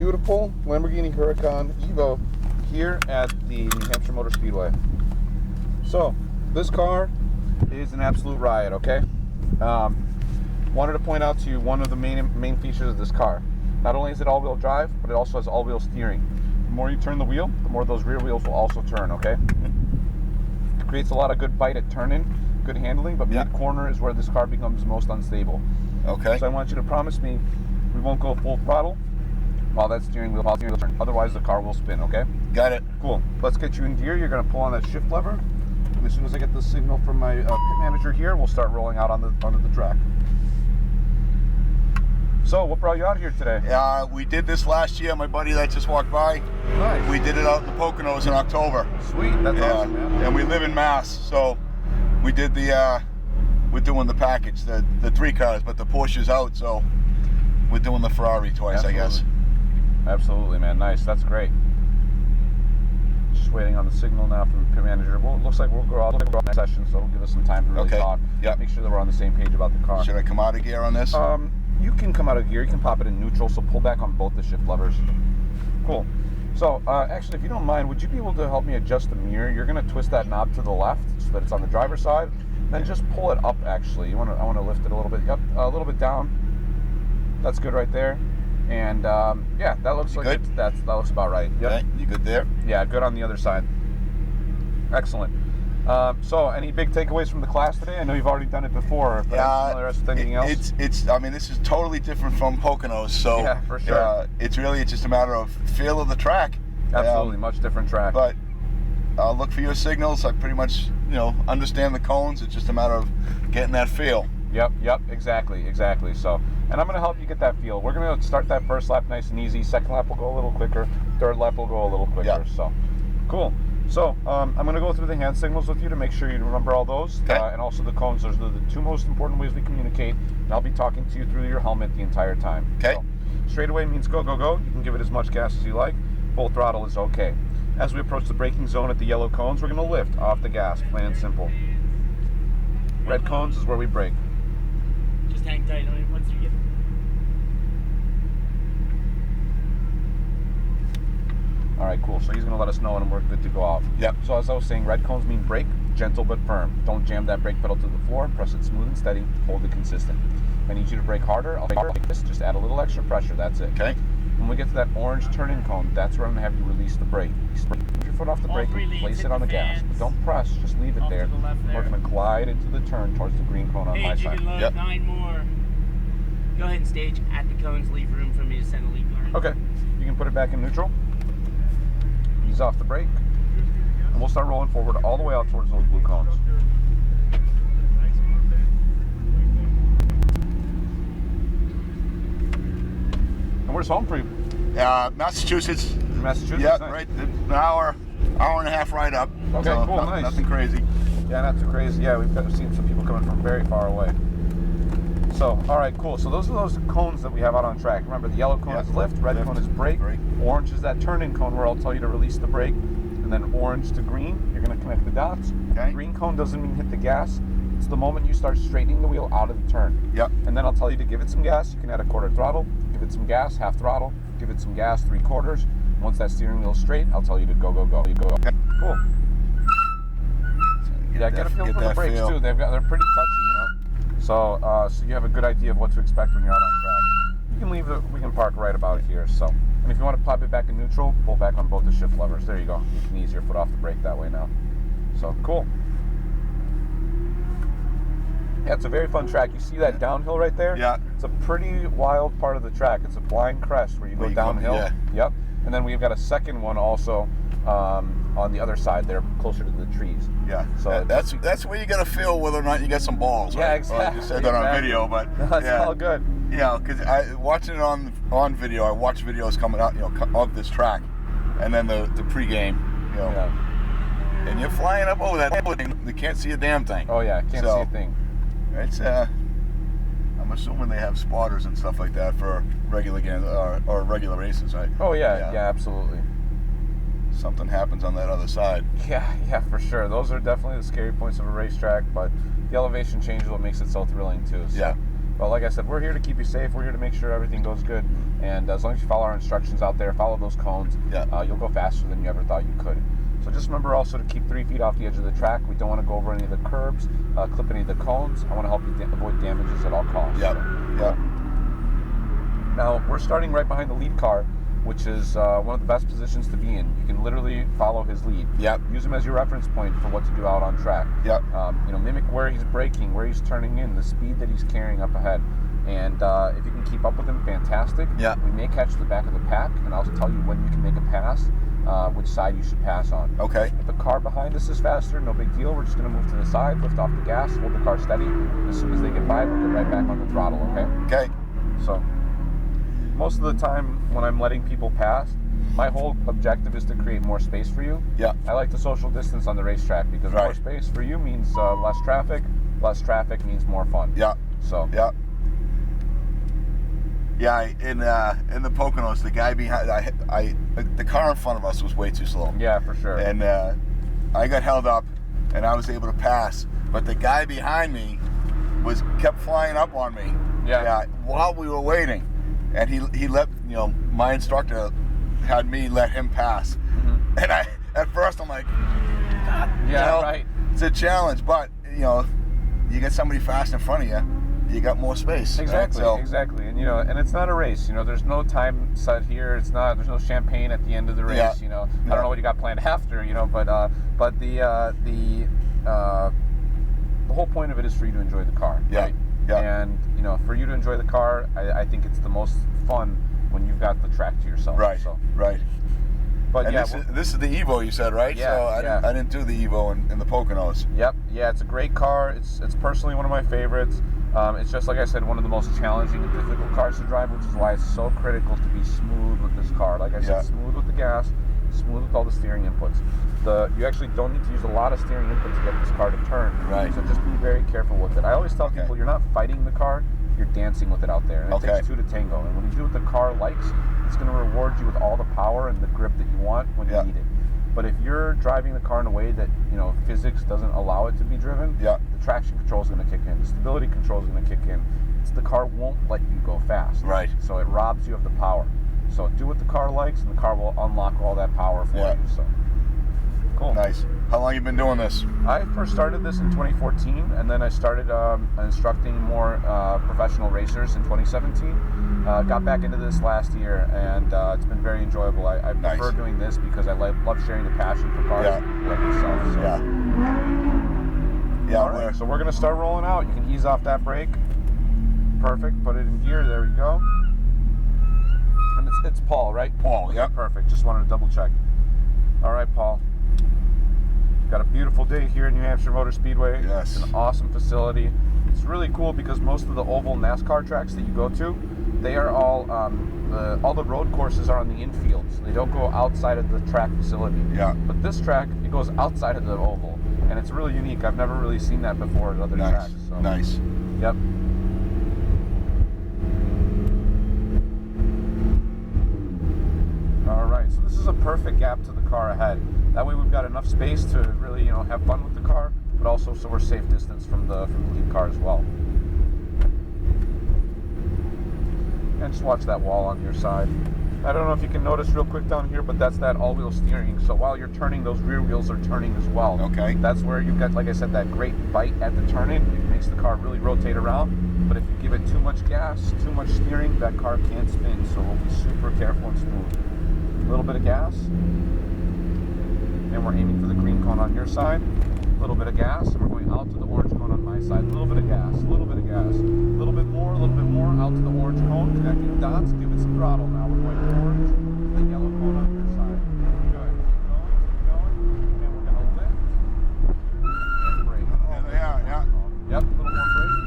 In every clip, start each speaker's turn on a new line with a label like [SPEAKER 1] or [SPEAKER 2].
[SPEAKER 1] Beautiful Lamborghini Huracan Evo here at the New Hampshire Motor Speedway. So this car is an absolute riot, okay? Wanted to point out to you one of the main features of this car. Not only is it all-wheel drive, but it also has all-wheel steering. The more you turn the wheel, the more those rear wheels will also turn, okay? It creates a lot of good bite at turn-in, good handling, but mid-corner is where this car becomes most unstable.
[SPEAKER 2] Okay.
[SPEAKER 1] So I want you to promise me we won't go full throttle while that steering wheel turns. Otherwise the car will spin, okay?
[SPEAKER 2] Got it.
[SPEAKER 1] Cool. Let's get you in gear. You're going to pull on that shift lever. And as soon as I get the signal from my pit manager here, we'll start rolling out onto the track. So, what brought you out here today?
[SPEAKER 2] We did this last year. My buddy that just walked by.
[SPEAKER 1] Nice.
[SPEAKER 2] We did it out in the Poconos in October.
[SPEAKER 1] Sweet. That's awesome, man.
[SPEAKER 2] And we live in Mass, so we did we're doing the package, the 3 cars, but the Porsche's out, so we're doing the Ferrari twice,
[SPEAKER 1] Absolutely.
[SPEAKER 2] I guess.
[SPEAKER 1] Absolutely, man. Nice. That's great. Just waiting on the signal now from the pit manager. Well, it looks like we'll go out next session, so it'll give us some time to really talk.
[SPEAKER 2] Yep.
[SPEAKER 1] Make sure that we're on the same page about the car.
[SPEAKER 2] Should I come out of gear on this?
[SPEAKER 1] You can come out of gear. You can pop it in neutral, so pull back on both the shift levers. Cool. So, actually, if you don't mind, would you be able to help me adjust the mirror? You're going to twist that knob to the left so that it's on the driver's side. Then just pull it up, actually. I want to lift it a little bit. Yep, a little bit down. That's good right there. And yeah, that looks like that looks about right. Yep.
[SPEAKER 2] Okay, you good there?
[SPEAKER 1] Yeah, good on the other side. Excellent. So, any big takeaways from the class today? I know you've already done it before. But I'm interested in anything else?
[SPEAKER 2] I mean, this is totally different from Poconos. So
[SPEAKER 1] yeah, for sure.
[SPEAKER 2] It's just a matter of feel of the track.
[SPEAKER 1] Absolutely, much different track.
[SPEAKER 2] But I'll look for your signals. I pretty much, understand the cones. It's just a matter of getting that feel.
[SPEAKER 1] Yep, exactly. So, and I'm going to help you get that feel. We're going to start that first lap nice and easy. Second lap will go a little quicker. Third lap will go a little quicker.
[SPEAKER 2] Yep.
[SPEAKER 1] So, cool. So, I'm going to go through the hand signals with you to make sure you remember all those.
[SPEAKER 2] Okay.
[SPEAKER 1] And also the cones. Those are the 2 most important ways we communicate. And I'll be talking to you through your helmet the entire time.
[SPEAKER 2] Okay.
[SPEAKER 1] So, straight away means go, go, go. You can give it as much gas as you like. Full throttle is okay. As we approach the braking zone at the yellow cones, we're going to lift off the gas, plain and simple. Red cones is where we brake.
[SPEAKER 3] Just hang tight on it once you get.
[SPEAKER 1] All right, cool. So he's going to let us know when we're good to go out.
[SPEAKER 2] Yep.
[SPEAKER 1] So as I was saying, red cones mean brake, gentle but firm. Don't jam that brake pedal to the floor. Press it smooth and steady. Hold it consistent. If I need you to brake harder, I'll brake harder like this. Just add a little extra pressure. That's it.
[SPEAKER 2] Okay.
[SPEAKER 1] When we get to that orange turn-in cone, that's where I'm going to have you release the brake. Move your foot off the brake and place it on the gas. But don't press. Just leave it there. We're going to glide into the turn towards the green cone on my
[SPEAKER 3] Stage, you
[SPEAKER 1] side.
[SPEAKER 3] can load 9 more. Go ahead and stage at the cones. Leave room for me to send a lead guard.
[SPEAKER 1] Okay. You can put it back in neutral. Ease off the brake. And we'll start rolling forward all the way out towards those blue cones. And where's home for you?
[SPEAKER 2] Massachusetts.
[SPEAKER 1] Massachusetts?
[SPEAKER 2] Yeah,
[SPEAKER 1] nice.
[SPEAKER 2] right. An hour and a half ride up.
[SPEAKER 1] Okay,
[SPEAKER 2] so
[SPEAKER 1] cool, nice.
[SPEAKER 2] Nothing crazy.
[SPEAKER 1] Yeah, not too crazy. Yeah, we've seen some people coming from very far away. So, all right, cool. So those are those cones that we have out on track. Remember, the yellow cone is lift, red cone is brake, orange is that turn-in cone where I'll tell you to release the brake, and then orange to green, you're going to connect the dots.
[SPEAKER 2] Okay.
[SPEAKER 1] Green cone doesn't mean hit the gas. It's the moment you start straightening the wheel out of the turn.
[SPEAKER 2] Yep.
[SPEAKER 1] And then I'll tell you to give it some gas. You can add a quarter throttle, give it some gas, half throttle, give it some gas, 3/4. Once that steering wheel's straight, I'll tell you to go, go, go. You go.
[SPEAKER 2] Okay.
[SPEAKER 1] Cool. Get a feel for the brakes too. They're pretty touchy, So, so you have a good idea of what to expect when you're out on track. You can leave we can park right about here. So, and if you want to pop it back in neutral, pull back on both the shift levers. There you go. You can ease your foot off the brake that way now. So, cool. Yeah, it's a very fun track. You see that downhill right there?
[SPEAKER 2] Yeah.
[SPEAKER 1] It's a pretty wild part of the track. It's a blind crest where you go downhill. Yep. And then we've got a second one also on the other side there, closer to the trees.
[SPEAKER 2] Yeah.
[SPEAKER 1] So
[SPEAKER 2] that's where you got to feel whether or not you got some balls.
[SPEAKER 1] Yeah,
[SPEAKER 2] right?
[SPEAKER 1] exactly.
[SPEAKER 2] Well, I just said that on video, but
[SPEAKER 1] that's all good.
[SPEAKER 2] Yeah, because watching it on video, I watch videos coming out, of this track, and then the pregame,
[SPEAKER 1] Yeah.
[SPEAKER 2] and you're flying up over that thing. You can't see a damn thing.
[SPEAKER 1] Oh yeah, can't see a thing.
[SPEAKER 2] It's I'm assuming they have spotters and stuff like that for regular games or regular races, right?
[SPEAKER 1] Oh yeah, absolutely.
[SPEAKER 2] Something happens on that other side.
[SPEAKER 1] Yeah, for sure. Those are definitely the scary points of a racetrack, but the elevation change is what makes it so thrilling too. So.
[SPEAKER 2] Yeah.
[SPEAKER 1] But like I said, we're here to keep you safe. We're here to make sure everything goes good. And as long as you follow our instructions out there, follow those cones, you'll go faster than you ever thought you could. So just remember also to keep 3 feet off the edge of the track. We don't want to go over any of the curbs, clip any of the cones. I want to help you avoid damages at all costs.
[SPEAKER 2] Yep. Yep.
[SPEAKER 1] Now, we're starting right behind the lead car, which is one of the best positions to be in. You can literally follow his lead.
[SPEAKER 2] Yep.
[SPEAKER 1] Use him as your reference point for what to do out on track.
[SPEAKER 2] Yep.
[SPEAKER 1] Mimic where he's braking, where he's turning in, the speed that he's carrying up ahead. And if you can keep up with him, fantastic.
[SPEAKER 2] Yeah.
[SPEAKER 1] We may catch the back of the pack, and I'll tell you when you can make a pass, which side you should pass on.
[SPEAKER 2] Okay.
[SPEAKER 1] If the car behind us is faster, no big deal. We're just going to move to the side, lift off the gas, hold the car steady. As soon as they get by, we'll get right back on the throttle, okay?
[SPEAKER 2] Okay.
[SPEAKER 1] So, most of the time when I'm letting people pass, my whole objective is to create more space for you.
[SPEAKER 2] Yeah.
[SPEAKER 1] I like the social distance on the racetrack because more space for you means less traffic. Less traffic means more fun.
[SPEAKER 2] Yeah.
[SPEAKER 1] So.
[SPEAKER 2] Yeah. Yeah. In the Poconos, the guy behind, the car in front of us was way too slow.
[SPEAKER 1] Yeah, for sure.
[SPEAKER 2] And I got held up, and I was able to pass, but the guy behind me kept flying up on me.
[SPEAKER 1] Yeah.
[SPEAKER 2] While we were waiting, and he let my instructor had me let him pass, and at first I'm like, God,
[SPEAKER 1] right.
[SPEAKER 2] It's a challenge, but you get somebody fast in front of you, you got more space.
[SPEAKER 1] Exactly,
[SPEAKER 2] right? So,
[SPEAKER 1] exactly. And and it's not a race. There's no time set here. There's no champagne at the end of the race.
[SPEAKER 2] Yeah.
[SPEAKER 1] I don't know what you got planned after. But the whole point of it is for you to enjoy the car.
[SPEAKER 2] Yeah.
[SPEAKER 1] Right?
[SPEAKER 2] Yeah.
[SPEAKER 1] And for you to enjoy the car, I think it's the most fun when you've got the track to yourself.
[SPEAKER 2] Right.
[SPEAKER 1] So.
[SPEAKER 2] Right.
[SPEAKER 1] But
[SPEAKER 2] and this is the Evo, you said, right?
[SPEAKER 1] Yeah,
[SPEAKER 2] So I didn't do the Evo in the Poconos.
[SPEAKER 1] Yep. Yeah, it's a great car. It's personally one of my favorites. It's just like I said, one of the most challenging and difficult cars to drive, which is why it's so critical to be smooth with this car. Like I said, smooth with the gas, smooth with all the steering inputs. You actually don't need to use a lot of steering input to get this car to turn.
[SPEAKER 2] Right.
[SPEAKER 1] So just be very careful with it. I always tell people you're not fighting the car, you're dancing with it out there. And it takes two to tango. And when you do what the car likes, it's going to reward you with all the power and the grip that you want when you need it. But if you're driving the car in a way that physics doesn't allow it to be driven, the traction control is going to kick in, the stability control is going to kick in. The car won't let you go fast.
[SPEAKER 2] Right.
[SPEAKER 1] So it robs you of the power. So do what the car likes, and the car will unlock all that power for you. So cool.
[SPEAKER 2] Nice. How long you been doing this?
[SPEAKER 1] I first started this in 2014, and then I started instructing more professional racers in 2017. Got back into this last year, and it's been very enjoyable. I prefer doing this because I love sharing the passion for cars like yourself. So.
[SPEAKER 2] Yeah.
[SPEAKER 1] All right, so we're going to start rolling out. You can ease off that brake. Perfect. Put it in gear. There we go. And it's Paul, right?
[SPEAKER 2] Paul, yeah.
[SPEAKER 1] Perfect. Just wanted to double check. All right, Paul. Got a beautiful day here in New Hampshire Motor Speedway.
[SPEAKER 2] Yes.
[SPEAKER 1] It's an awesome facility. It's really cool because most of the oval NASCAR tracks that you go to, they are all the road courses are on the infields. They don't go outside of the track facility.
[SPEAKER 2] Yeah.
[SPEAKER 1] But this track, it goes outside of the oval, and it's really unique. I've never really seen that before at other tracks. So.
[SPEAKER 2] Nice.
[SPEAKER 1] Yep. All right, so this is a perfect gap to the car ahead. That way we've got enough space to really, have fun with the car, but also so we're safe distance from the lead car as well. And just watch that wall on your side. I don't know if you can notice real quick down here, but that's that all-wheel steering. So while you're turning, those rear wheels are turning as well.
[SPEAKER 2] Okay.
[SPEAKER 1] That's where you've got, like I said, that great bite at the turn-in. It makes the car really rotate around. But if you give it too much gas, too much steering, that car can't spin. So we'll be super careful and smooth. A little bit of gas. And we're aiming for the green cone on your side. A little bit of gas, and we're going out to the orange cone on my side. A little bit of gas, a little bit of gas. A little bit more, out to the orange cone, connecting the dots. Give it some throttle now. We're going orange to the yellow cone on your side. Good. Keep going. And we're going to lift and brake. Yep, a little more brake.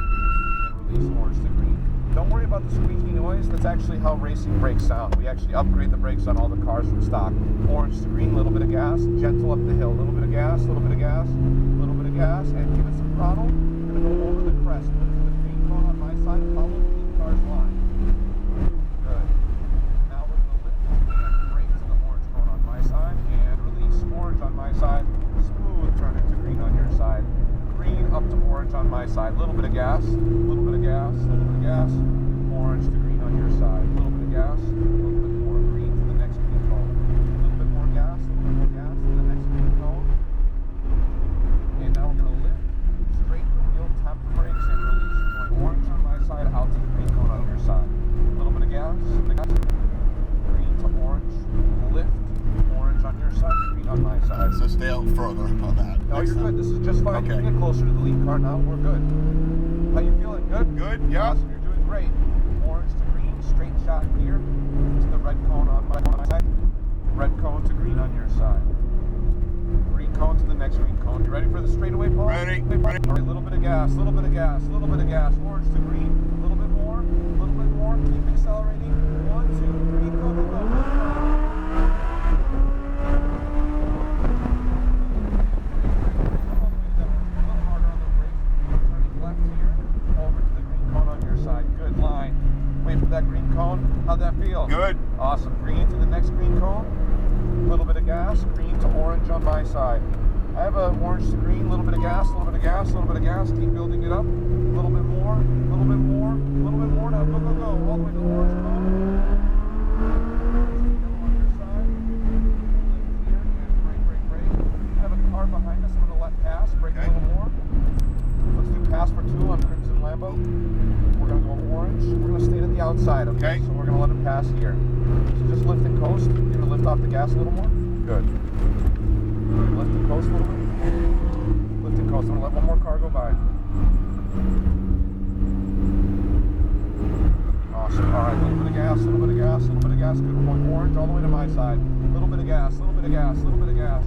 [SPEAKER 1] And release orange to green. Don't worry about the squeaky noise. That's actually how racing brakes sound. We actually upgrade the brakes on all the cars from stock. Orange to green, a little bit of gas, gentle up the hill, a little bit of gas, a little bit of gas, a little bit of gas, and give it some throttle. We're going to go over the crest. Look for the green cone on my side, follow the lead car's line. Good. Now we're going to lift and brake to the orange cone on my side, and release orange on my side. Smooth, turn it to green on your side. Green up to orange on my side. A little bit of gas, a little bit of gas, a little bit of gas.
[SPEAKER 2] stay out further on that.
[SPEAKER 1] No,
[SPEAKER 2] next
[SPEAKER 1] you're
[SPEAKER 2] time.
[SPEAKER 1] good. This is just fine.
[SPEAKER 2] Okay.
[SPEAKER 1] You can get closer to the lead car now. We're good. How you feeling? Good?
[SPEAKER 2] Good, yeah.
[SPEAKER 1] Awesome. You're doing great. Orange to green, straight shot here to the red cone on my side. Red cone to green on your side. Green cone to the next green cone. You ready for the straightaway, Paul?
[SPEAKER 2] Ready.
[SPEAKER 1] All right, a little bit of gas, a little bit of gas, a little bit of gas. Orange to green, a little bit more, a little bit more. Keep accelerating. 1, 2, 3, go, go, go. That green cone, how'd that feel?
[SPEAKER 2] Good.
[SPEAKER 1] Awesome. Green to the next green cone. A little bit of gas. Green to orange on my side. I have a orange to green. A little bit of gas. A little bit of gas. A little bit of gas. Keep building it up. A little bit more. A little bit more. A little bit more. Now go, go, go. All the way to the orange cone. Yellow on your side. Lift here and brake, brake, brake. I have a car behind us. I'm going to let pass. Brake a little more. Let's do pass for 2 on Crimson Lambo. We're going to go orange. We're going to stay to the outside, okay? So we're going to let it pass here. So just lift and coast. You're going to lift off the gas a little more. Good. Lift and coast a little bit. Lift and coast. I'm going to let one more car go by. Awesome. All right, a little bit of gas, a little bit of gas, a little bit of gas. Good. We're going orange all the way to my side. A little bit of gas, a little bit of gas, a little bit of gas.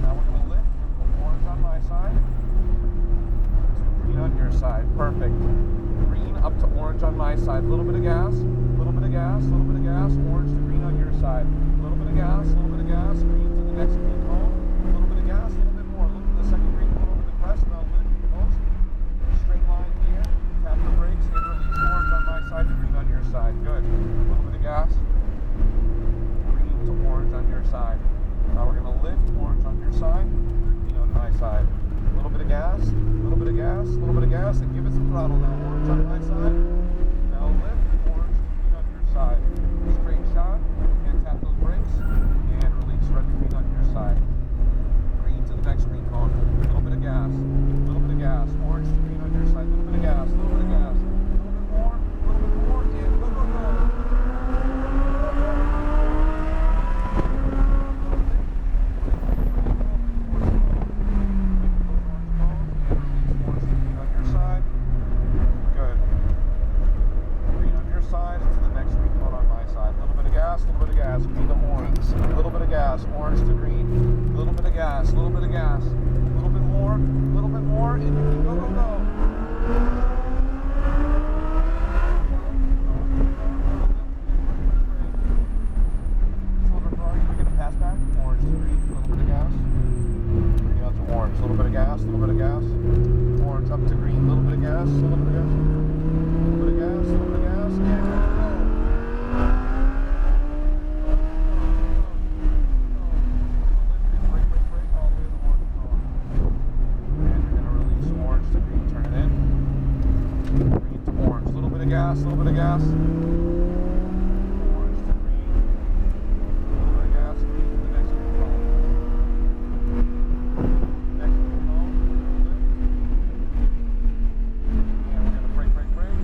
[SPEAKER 1] Now we're going to lift. We're going to go orange on my side. Green on your side. Perfect. Up to orange on my side. A little bit of gas, a little bit of gas, a little bit of gas. Orange to green on your side. A little bit of gas, a little bit of gas. Green to the next green cone. A little bit of gas, a little bit more. Look at the second green cone over the crest. Now lift and coast. Straight line here. Tap the brakes and release. Orange on my side to green on your side. Good. A little bit of gas. Green to orange on your side. Now we're going to lift. Orange on your side. Green on my side. A little bit of gas, a little bit of gas, a little bit of gas, and give it some throttle now. Orange on my side. Now lift, orange to green on your side. Straight shot, and tap those brakes, and release red to green on your side. Green to the next green cone. A little bit of gas, a little bit of gas. Orange to green on your side. A little bit of gas, a little bit of gas. A little bit more, and go, go, go. Orange to green, a little bit of gas, a little bit of gas, a little bit more, and you can go, go, go. Silver Ferrari, can we get a pass back? Orange to green, a little bit of gas. Green out to orange, a little bit of gas, a little bit of gas. Orange up to green, a little bit of gas, a little bit of gas. A little bit of gas, a little bit of gas, and go, go, go. Gas, a little bit of gas. Orange to green. A little bit of gas, green to the next green cone. Next green cone. And we're going to brake, brake, brake.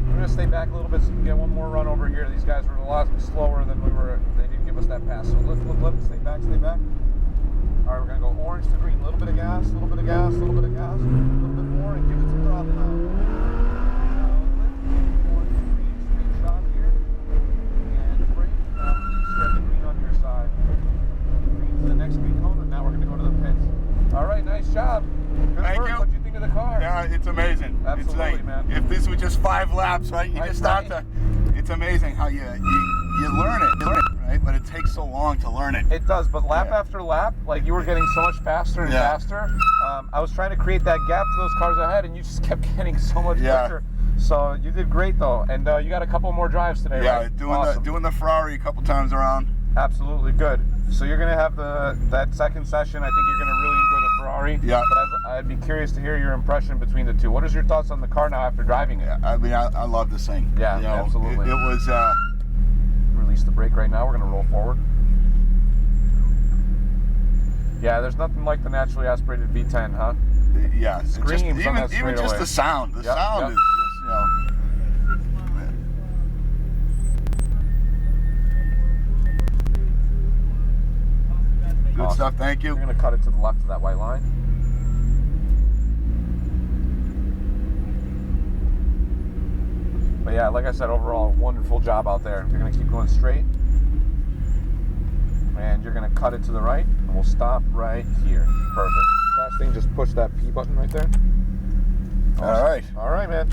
[SPEAKER 1] We're going to stay back a little bit so we can get one more run over here. These guys were a lot slower than we were. They didn't give us that pass. So lift, lift, lift. Stay back, stay back. All right, we're going to go orange to green. A little bit of gas, a little bit of gas, a little bit of gas. A little bit more, and give it some throttle now. Orange to green, straight shot here. And brake. Now release red to green on your side. Green to the next green cone, and now we're going to go to the pits. All right, nice job. Good
[SPEAKER 2] Thank
[SPEAKER 1] work.
[SPEAKER 2] you.
[SPEAKER 1] What'd you think of the car?
[SPEAKER 2] Yeah, it's amazing.
[SPEAKER 1] Absolutely,
[SPEAKER 2] it's like,
[SPEAKER 1] man.
[SPEAKER 2] If this was just 5 laps, right? You
[SPEAKER 1] Right,
[SPEAKER 2] just start
[SPEAKER 1] right.
[SPEAKER 2] to. It's amazing how you learn it, right? But it takes so long to learn it.
[SPEAKER 1] It does, but lap
[SPEAKER 2] Yeah.
[SPEAKER 1] after lap, like you were getting so much faster and
[SPEAKER 2] Yeah.
[SPEAKER 1] faster. I was trying to create that gap to those cars ahead, and you just kept getting so much
[SPEAKER 2] Yeah.
[SPEAKER 1] quicker. So you did great though, and you got a couple more drives today,
[SPEAKER 2] Yeah,
[SPEAKER 1] right?
[SPEAKER 2] doing
[SPEAKER 1] Awesome.
[SPEAKER 2] the Ferrari a couple times around.
[SPEAKER 1] Absolutely good. So you're gonna have that second session. I think you're gonna really enjoy the Ferrari.
[SPEAKER 2] Yeah.
[SPEAKER 1] But I'd be curious to hear your impression between the two. What is your thoughts on the car now after driving it?
[SPEAKER 2] I mean, I love this thing.
[SPEAKER 1] Yeah,
[SPEAKER 2] You know,
[SPEAKER 1] absolutely.
[SPEAKER 2] It was.
[SPEAKER 1] Release the brake right now. We're gonna roll forward. Yeah, there's nothing like the naturally aspirated V10, huh?
[SPEAKER 2] Yeah, it's
[SPEAKER 1] Screams
[SPEAKER 2] just,
[SPEAKER 1] on that
[SPEAKER 2] even just
[SPEAKER 1] straightaway.
[SPEAKER 2] the sound. The
[SPEAKER 1] Yep,
[SPEAKER 2] sound
[SPEAKER 1] yep.
[SPEAKER 2] is just, you know. Good
[SPEAKER 1] Awesome.
[SPEAKER 2] stuff. Thank you.
[SPEAKER 1] You're gonna cut it to the left of that white line. But yeah, like I said, overall, wonderful job out there. You're gonna keep going straight. And you're gonna cut it to the right, and we'll stop right here. Perfect. Last thing, just push that P button right there.
[SPEAKER 2] All right.
[SPEAKER 1] All right, man.